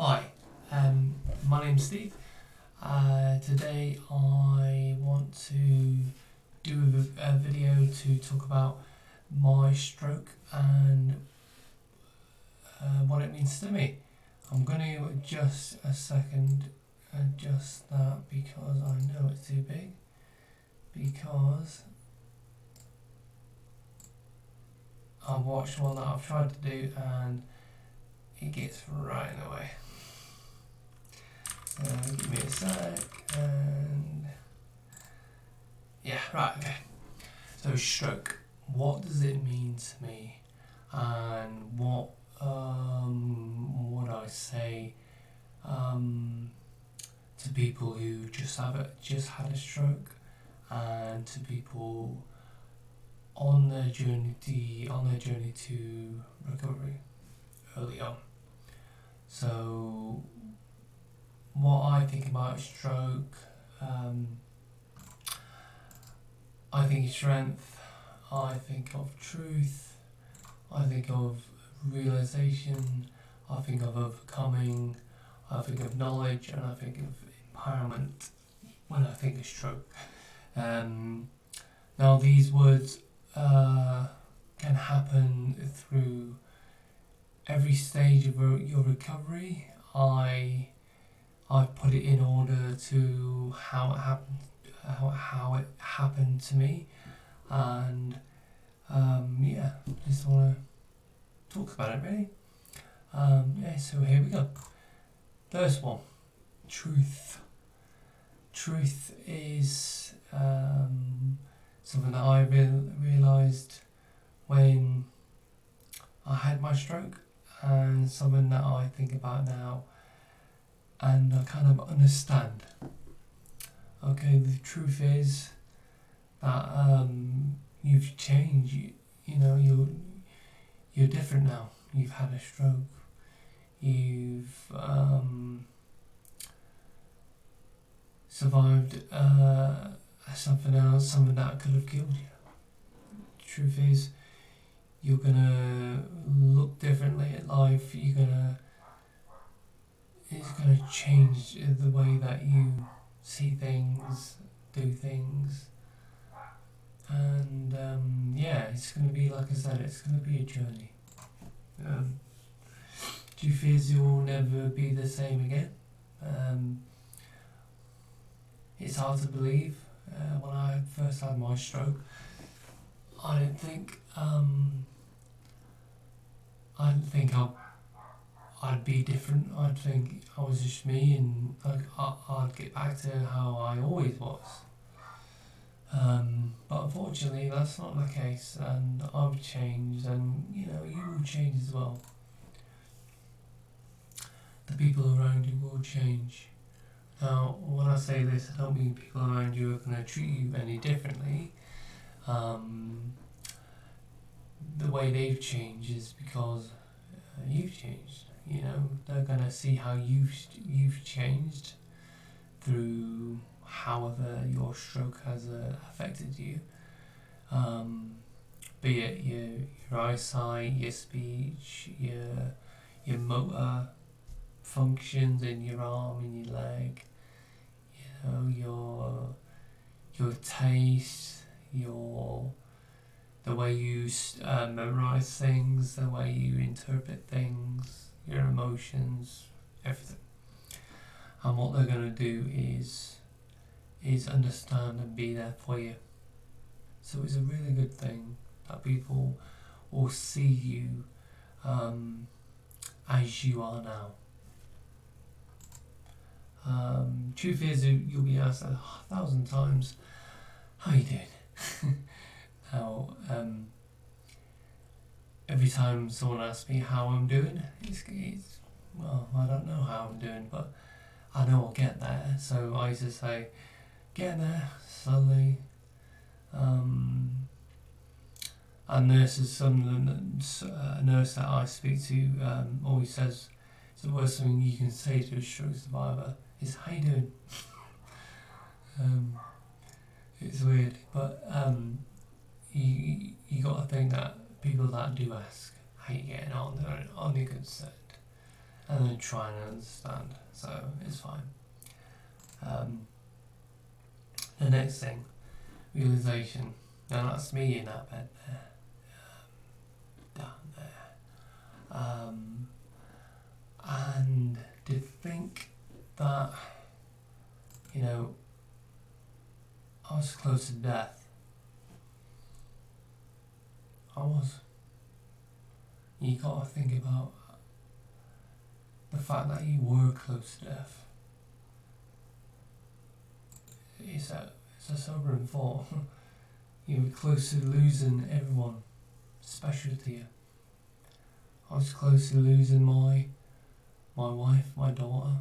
Hi, my name's Steve. Today I want to do a video to talk about my stroke and what it means to me. I'm going to just a second adjust that because I know it's too big, because I've watched one that I've tried to do and it gets right in the way. Give me a sec, and yeah, right, okay. So stroke, what does it mean to me, and what would I say to people who just had a stroke, and to people on their journey to recovery early on. So what I think about stroke, I think of strength, I think of truth, I think of realization, I think of overcoming, I think of knowledge, and I think of empowerment when I think of stroke. Now these words can happen through every stage of your recovery. I've put it in order to how it happened to me, and just want to talk about it really. So here we go. First one, truth. Truth is something that I realised when I had my stroke, and something that I think about now and I kind of understand. Okay, the truth is that you've changed. You're different now. You've had a stroke. You've survived something else, something that could have killed you. The truth is, you're gonna look differently at life. It's gonna change the way that you see things, do things, and it's gonna be, like I said, it's gonna be a journey. Truth is, you'll never be the same again. It's hard to believe. When I first had my stroke, I didn't think I'd be different. I'd think I was just me, and I'd get back to how I always was. But unfortunately, that's not the case, and I've changed, and you will change as well. The people around you will change. Now, when I say this, I don't mean people around you are going to treat you any differently. The way they've changed is because you've changed. They're going to see how you've changed through however your stroke has affected you. Be it your eyesight, your speech, your motor functions in your arm, in your leg, your taste, the way you memorize things, the way you interpret things, your emotions, everything. And what they're going to do is understand and be there for you. So it's a really good thing that people will see you as you are now. Truth is, you'll be asked 1,000 times, how you doing? Now, every time someone asks me how I'm doing, well, I don't know how I'm doing, but I know I'll get there. So I used to say, get there slowly. A nurse that I speak to always says, it's the worst thing you can say to a stroke survivor is, how you doing? It's weird, but you got to think that people that do ask how you getting on, they're on your good side, and then trying to understand. So it's fine. The next thing, realization. Now that's me in that bed there, down there. And to think that, you know, I was close to death. I was. You gotta think about the fact that you were close to death. It's a sobering thought. You were close to losing everyone special to you. I was close to losing my wife, my daughter,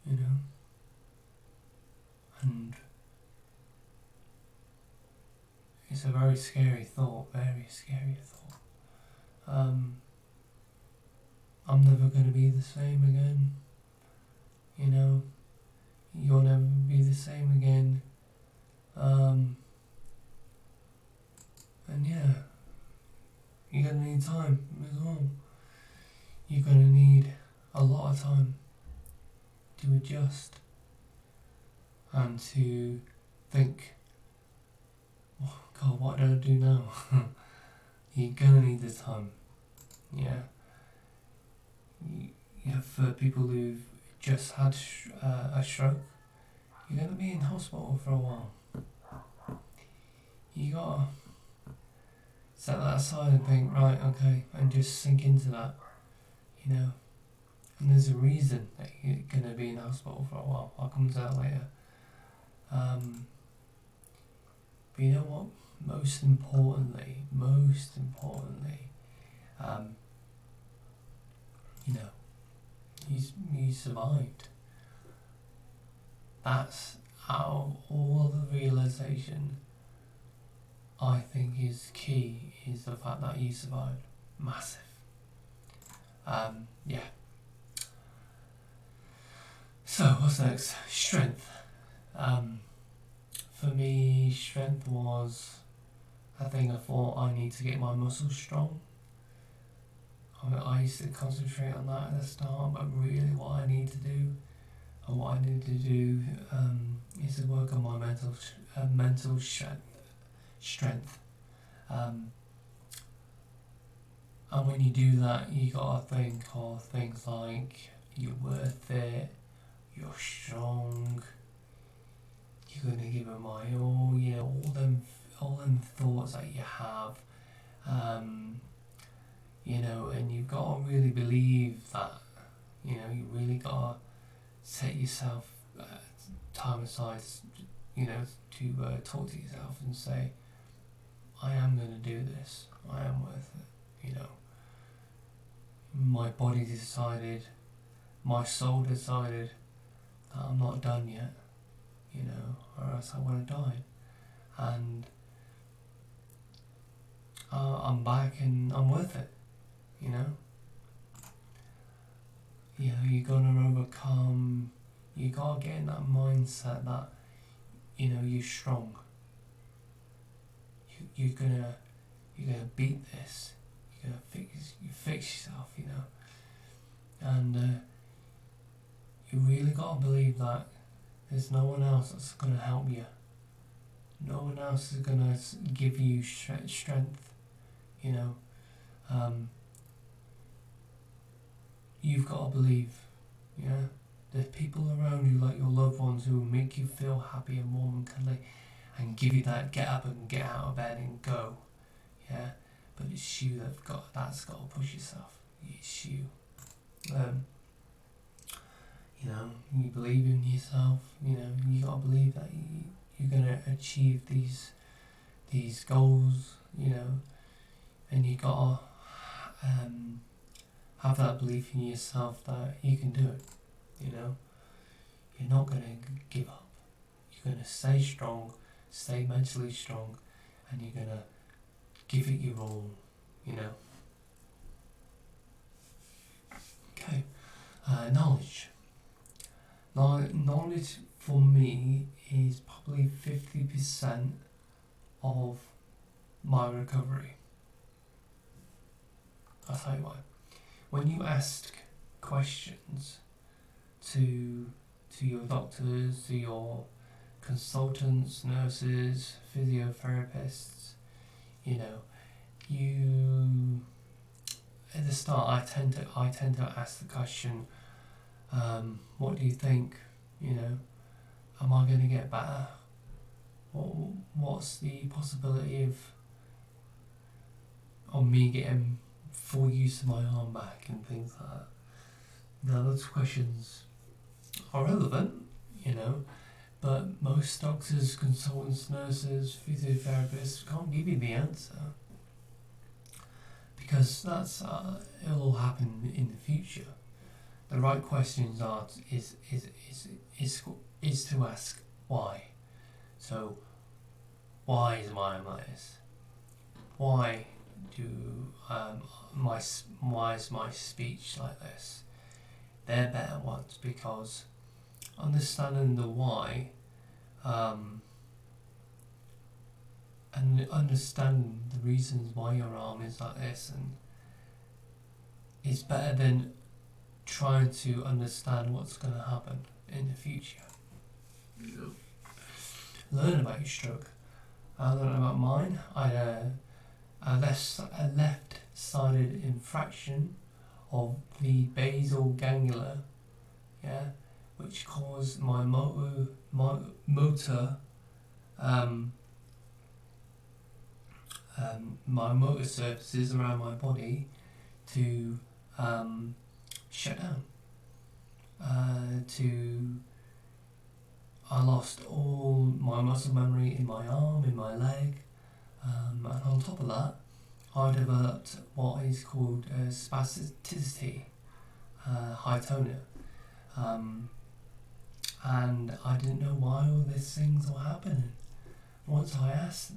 you know, and it's a very scary thought, I'm never going to be the same again, you know, you'll never be the same again, and yeah, you're going to need time as well. You're going to need a lot of time to adjust and to think, oh God, what do I do now? You're going to need the time, yeah. For people who've just had a stroke, you're going to be in hospital for a while. You gotta set that aside and think, right, okay, and just sink into that, you know. And there's a reason that you're going to be in hospital for a while. I'll come to that later. But you know what? Most importantly, you know, you survived. That's out of all the realization, I think is key, is the fact that you survived. Massive. Yeah. So, what's next? Strength. For me, strength was a thing I thought I need to get my muscles strong. I used to concentrate on that at the start, but really what I need to do, and what I need to do, is to work on my mental strength. And when you do that, you gotta think of things like you're worth it, you're strong, you're gonna give it my all, you know, all them thoughts that you have, you know, and you've got to really believe that, you know, you really got to set yourself time aside, you know, to talk to yourself and say, I am going to do this, I am worth it, you know. My body decided, my soul decided that I'm not done yet, you know, or else I would have died. And I'm back and I'm worth it, you know. You know, you're gonna overcome, you gotta get in that mindset that, you know, you're strong. You're gonna beat this. You're gonna fix yourself, you know. And you really gotta believe that there's no one else that's gonna help you. No one else is gonna give you strength, you know. You've got to believe, yeah. There's people around you, like your loved ones, who will make you feel happy and warm and cuddly, and give you that get up and get out of bed and go, yeah. But it's you that's got to push yourself. It's you. You know, you believe in yourself. You know, you got to believe that you're gonna achieve these goals. You know, and you got to have that belief in yourself that you can do it, you know. You're not going to give up. You're going to stay strong, stay mentally strong, and you're going to give it your all, you know. Okay, knowledge. Knowledge for me is probably 50% of my recovery. I'll tell you why. When you ask questions to your doctors, to your consultants, nurses, physiotherapists. You know, you at the start, I tend to ask the question, what do you think? You know, am I going to get better? What's the possibility of me getting full use of my arm back and things like that? Now those questions are relevant, you know, but most doctors, consultants, nurses, physiotherapists can't give you the answer, because that's it'll happen in the future. The right questions is to ask why. So, why is my arm like this? Why why is my speech like this? They're better ones, because understanding the why, and understanding the reasons why your arm is like this, and it's better than trying to understand what's going to happen in the future. Learn about your stroke. I learned about mine. I had a left-sided infraction of the basal ganglia, which caused my motor my motor surfaces around my body to shut down. I lost all my muscle memory in my arm, in my leg, and on top of that, I developed what is called spasticity, hypotonia, and I didn't know why all these things were happening. Once I asked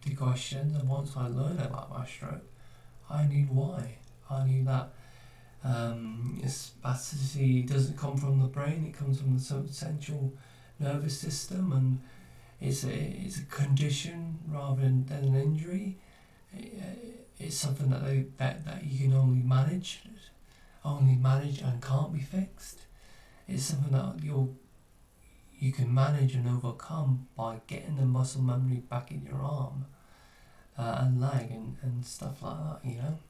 the questions, and once I learned about my stroke, I knew why. I knew that spasticity doesn't come from the brain; it comes from the central nervous system, and it's a condition rather than an injury. It's something that you can only manage and can't be fixed. It's something that you can manage and overcome by getting the muscle memory back in your arm and leg and stuff like that, you know.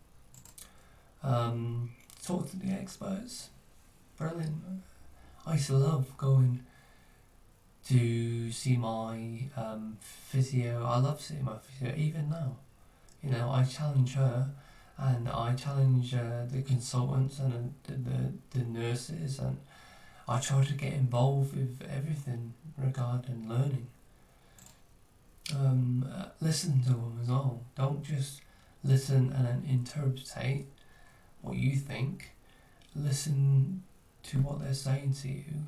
Talk to the experts. Brilliant. I used to love going to see my physio. I love seeing my physio even now. You know, I challenge her, and I challenge the consultants and the nurses, and I try to get involved with everything regarding learning. Listen to them as well. Don't just listen and then interpretate what you think. Listen to what they're saying to you.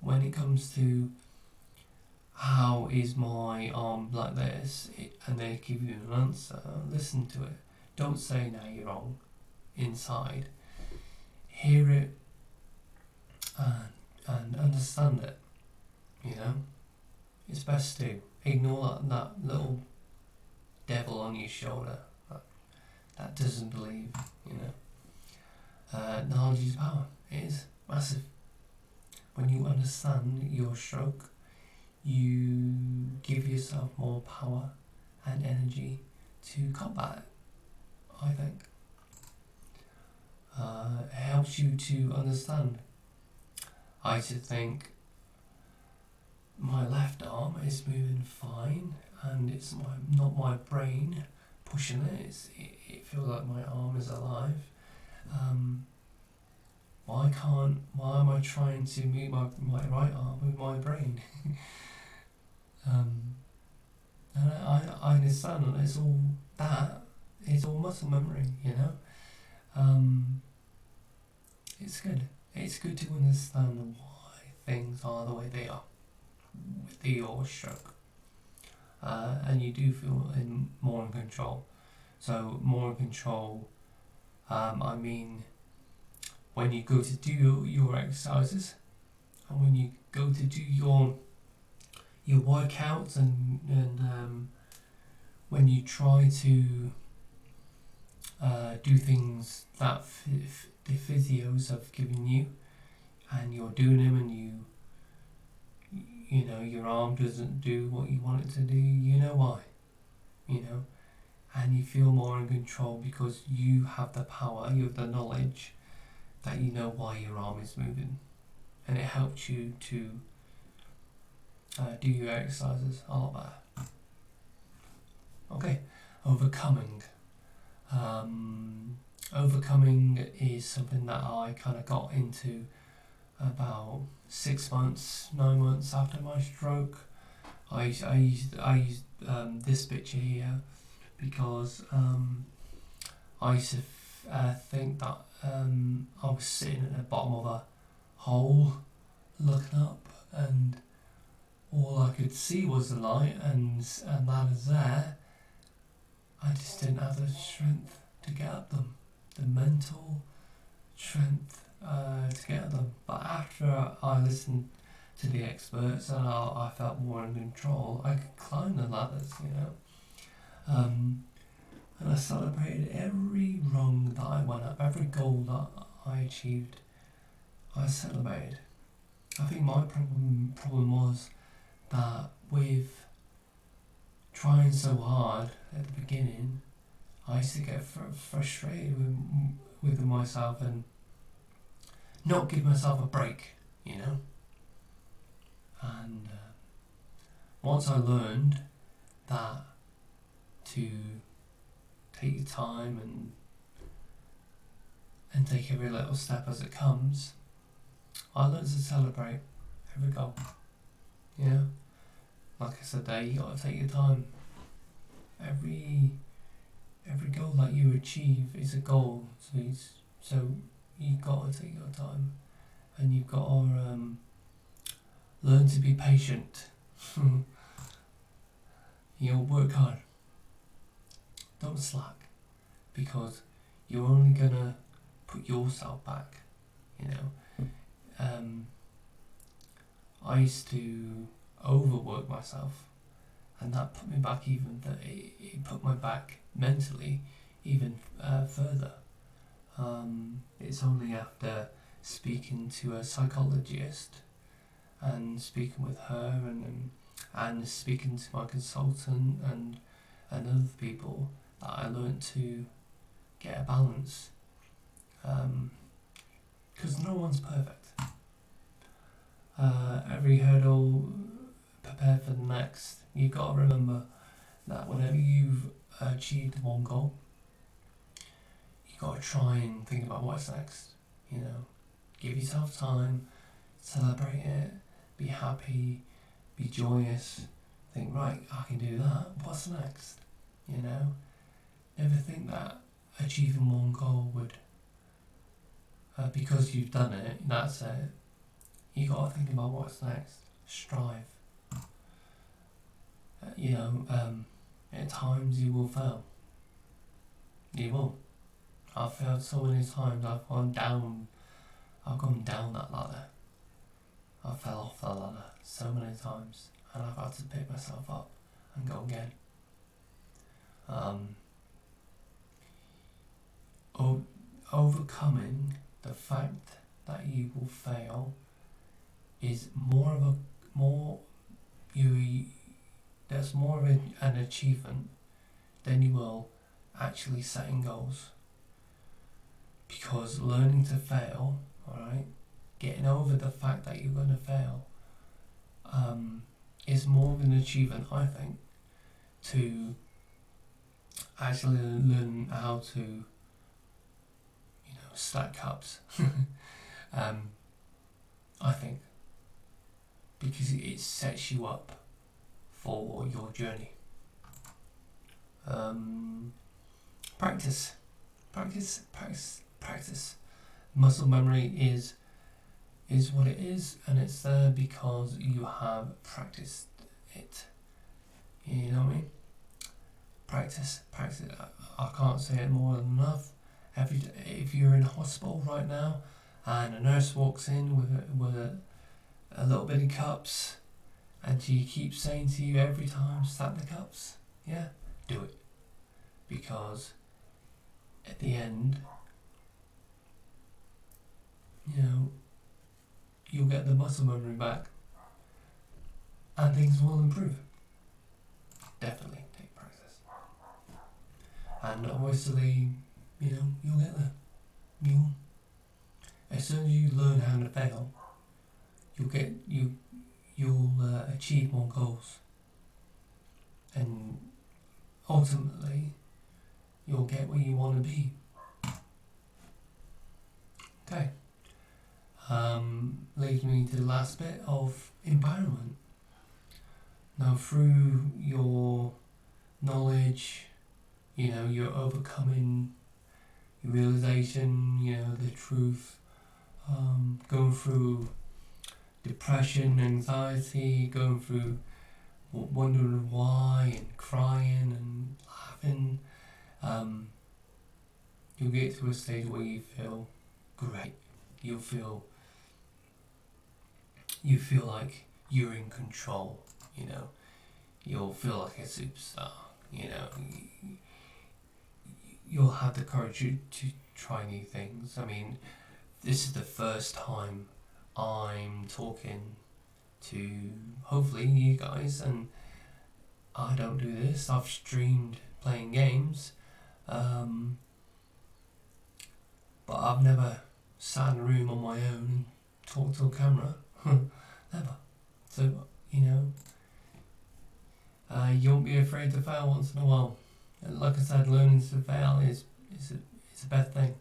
When it comes to how is my arm like this, and they give you an answer, listen to it. Don't say, no, you're wrong, inside. Hear it and understand it, you know. It's best to ignore that little devil on your shoulder that doesn't believe, you know. Knowledge is power. It is massive. When you understand your stroke, you give yourself more power and energy to combat it, I think. It helps you to understand. I used to think my left arm is moving fine, and it's not my brain pushing it. It feels like my arm is alive. Why am I trying to move my right arm with my brain? And I understand that it's all muscle memory, you know. It's good. It's good to understand why things are the way they are with your stroke, and you do feel more in control. So more in control. I mean, when you go to do your exercises, and when you go to do your workouts, and when you try to do things that the physios have given you, and you're doing them, and you know your arm doesn't do what you want it to do. You know why? You know, and you feel more in control because you have the power, you have the knowledge that you know why your arm is moving, and it helps you to do your exercises a lot better. Okay, overcoming. Overcoming is something that I kind of got into about 6 months, 9 months after my stroke. I used this picture here because I used to think that I was sitting at the bottom of a hole looking up, and all I could see was the light, and that is there. I just didn't have the strength to get up them, the mental strength to get up them. But after I listened to the experts and I felt more in control, I could climb the ladders, you know. And I celebrated every rung that I went up, every goal that I achieved, I celebrated. I think my problem was that with trying so hard at the beginning, I used to get frustrated with myself and not give myself a break, you know. And once I learned that to take your time and take every little step as it comes, I learned to celebrate every goal. You know, like I said there, you gotta take your time. Every goal that you achieve is a goal, so you gotta take your time, and you've gotta learn to be patient. You'll work hard. Don't slack, because you're only gonna put yourself back. You know, I used to overwork myself, and that put me back even. It put my back mentally even further. It's only after speaking to a psychologist and speaking with her and speaking to my consultant and other people that I learned to get a balance. Because no one's perfect. Every hurdle, prepare for the next. You've got to remember that whenever you've achieved one goal, you've got to try and think about what's next. You know, give yourself time, celebrate it, be happy, be joyous. Think, right, I can do that. What's next? You know, never think that achieving one goal would, because you've done it, that's it. You got to think about what's next. Strive. You know, at times you will fail. You will. I've failed so many times. I've gone down that ladder. I fell off the ladder so many times, and I've had to pick myself up and go again. Overcoming the fact that you will fail is that's more of an achievement than you will actually setting goals. Because learning to fail, alright, getting over the fact that you're going to fail, is more of an achievement, I think, to actually learn how to, stack cups. I think, because it sets you up for your journey. Practice. Muscle memory is what it is, and it's there because you have practiced it. You know what I mean? Practice. I can't say it more than enough. If you're in hospital right now and a nurse walks in with a little bit of cups, and she keeps saying to you every time, stack the cups, yeah, do it. Because at the end, get the muscle memory back, and things will improve. Definitely take practice. And obviously, you'll get there. As soon as you learn how to fail, you'll achieve more goals, and ultimately, you'll get where you want to be. Okay. Leads me to the last bit of environment. Now, through your knowledge, you're overcoming your realization, the truth, going through depression, anxiety, going through wondering why and crying and laughing. You'll get to a stage where you feel great. You feel like you're in control. You'll feel like a superstar. You'll have the courage to try new things. I mean, this is the first time I'm talking to hopefully you guys, and I don't do this. I've streamed playing games, but I've never sat in a room on my own and talked to a camera. Never. So, you won't be afraid to fail once in a while. And like I said, learning to fail is the best thing.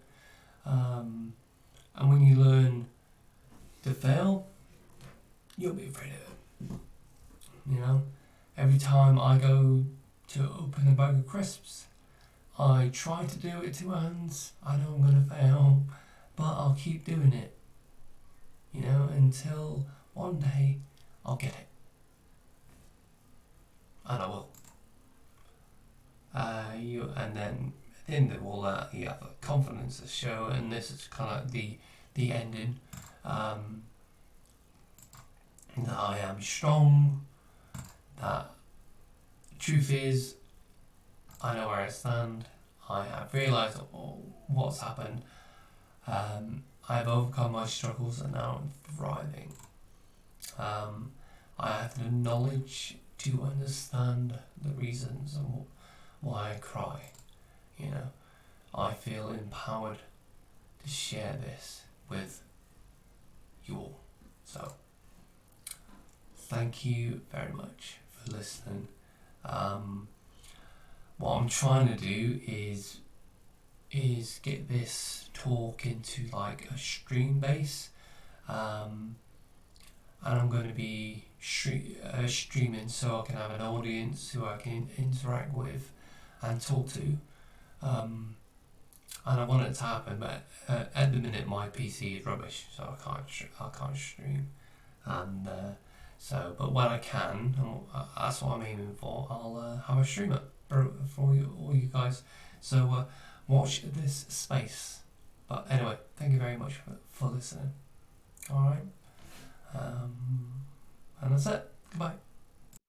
And when you learn to fail, you won't be afraid of it. Every time I go to open a bag of crisps, I try to do it 2 hands. I know I'm going to fail, but I'll keep doing it. Until one day I'll get it. And I will. And then at the end of all that, you have a confidence to show, and this is kind of the ending. That I am strong. That the truth is, I know where I stand. I have realised what's happened. I have overcome my struggles, and now I'm thriving. I have the knowledge to understand the reasons and why I cry. I feel empowered to share this with you all. So, thank you very much for listening. What I'm trying to do is get this talk into like a stream base, and I'm going to be streaming so I can have an audience who I can interact with and talk to, and I want it to happen, but at the minute my PC is rubbish, so I can't stream, and but when I can, that's what I'm aiming for. I'll have a streamer for all you guys. So watch this space. But anyway, thank you very much for listening. All right, and that's it. Goodbye.